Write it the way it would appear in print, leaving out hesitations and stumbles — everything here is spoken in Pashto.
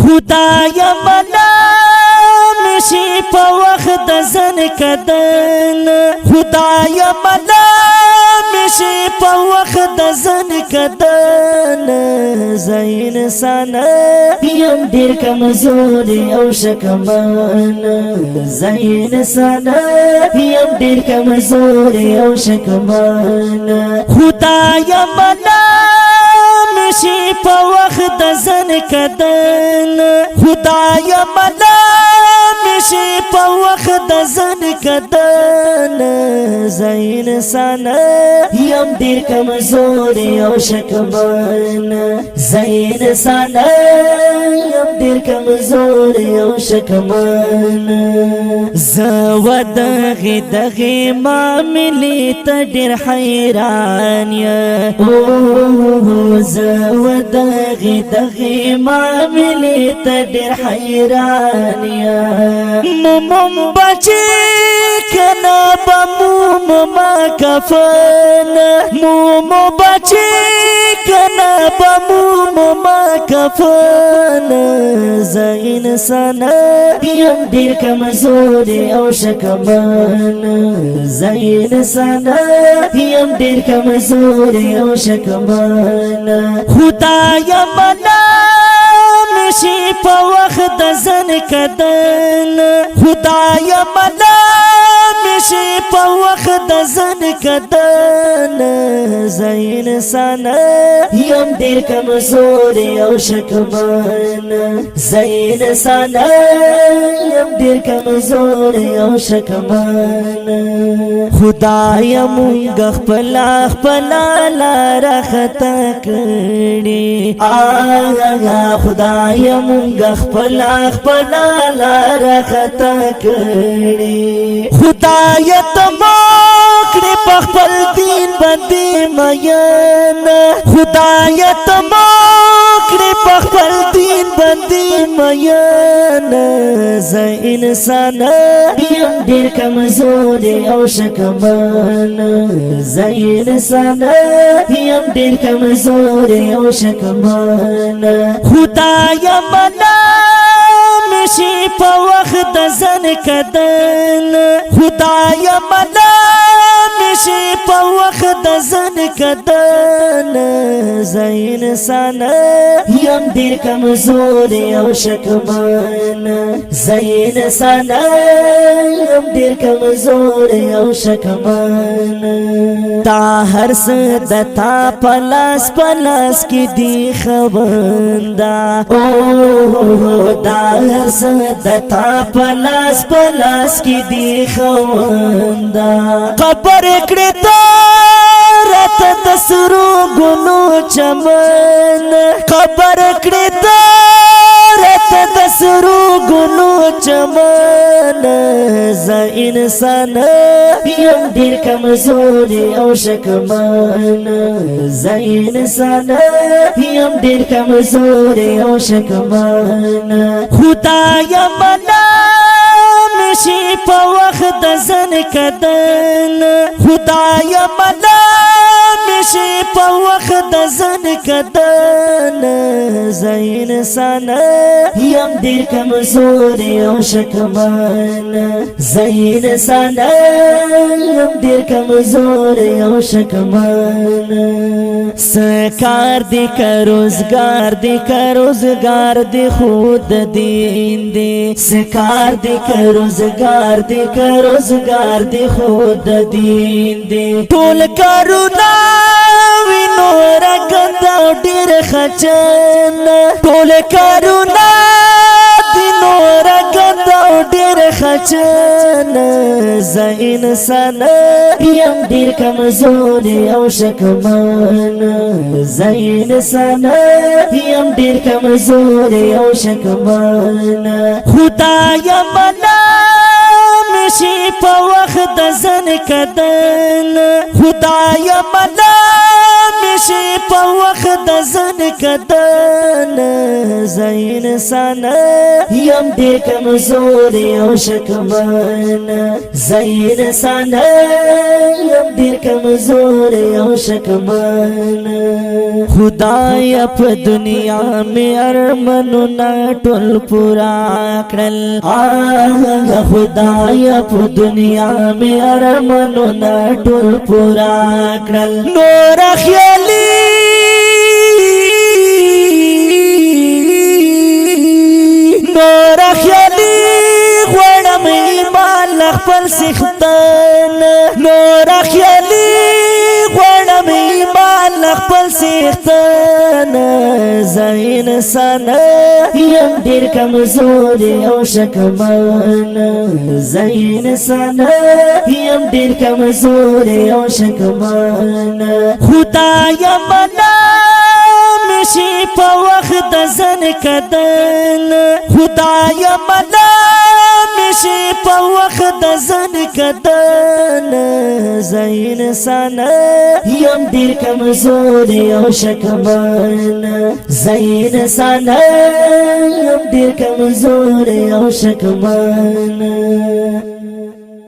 خدایا ملا مشي په وخت د زن کدن خدایا ملا مشي په وخت د زن کدن زین انسان یم ډیر کمزوري او شکمن زین انسان یم ډیر کمزوري او شکمن خدایا ملا مشي په وخت د زن کدن خدایا ملا مشي په وخت د زن کدن زین انسان یم ډیر کمزوري او شکمن زین انسان یم ډیر کمزوري او شکمن زو دغه معاملې ته ډیر حیران یم زو دغه معاملې ته ډیر حیران یم موم بچی کنا بموم ما کفن موم بچی کنا بموم ما کفن زین انسان یم ډیر کمزوري او شکمن زین انسان یم ډیر کمزوري او شکمن خدایا ملا مشي په وخت د زن کدن خدایا ملا مشي په وخت د زن کدن زین انسان یم ډیر کمزوري او شکمن زین انسان یم ډیر کمزوري او شکمن خدایا مونږ خپل لار خطا کړي خدایا مونږ خپل لار خطا کړي خدایا تمو کړي په خپل دین باندې مین خدایا تمو کړي په خپل دین باندې مین زین انسان یم ډیر کمزوري او شکمن زین انسان یم ډیر کمزوري او شکمن خدایا ملا مشي په وخت د زن کدن خدایا ملا مشي په وخت د زن کدن زین انسان یم ډیر کمزوري او شکمن زین انسان یم ډیر کمزوري او شکمن تا هر څه د تا پلاس کی دی خواندا دا هر څه د تا پلاس کی دی خواندا قبر کړه تا رات د سرو ګلو چمن قبر کړه تا رات د سرو ګلو چمن زین انسان یم ډیر کمزوري او شکمن زین انسان یم ډیر کمزوري او شکمن خدایا ملا مشي په وخت د زن کدن خدایا ملا مشي په وخت د زن کدن زین انسان یم ډیر کمزوري او شکمن زین انسان یم ډیر کمزوري او شکمن سکار دی که روزگار دی خود دین دی سکار دی که روزگار دی خود دین دی ټول کارونا وینو رګندا ډیر خچن ټول کارونا وینو رګندا ډیر خچن زین انسان یم ډیر کمزوري او شکمن زین انسان یم ډیر کمزوري او شکمن خدایا ملا مشي په وخت د زن کدن خدایا ملا مشي په وخت د ځن کدن زین انسان یم ډېر کمزوري او شکمن زین انسان یم ډېر کمزوري او شکمن خدایا په دنیا می ارمانونه ټول پورا کړل خدایا په دنیا می ارمانونه ټول پورا کړل نور خیالي نور خیالي غواړم ایمان خپل سختن نور خیالي غواړم ایمان خپل سختن زین انسان یم ډېر کمزوري او شکمن زین انسان یم ډېر کمزوري او شکمن خدایا منا مشي په وخت د ځن کدن خدایا منا مشي په وخت د ځن کدن زین انسان یم ډېر کمزوري او شکمن زین انسان یم ډېر کمزوري او شکمن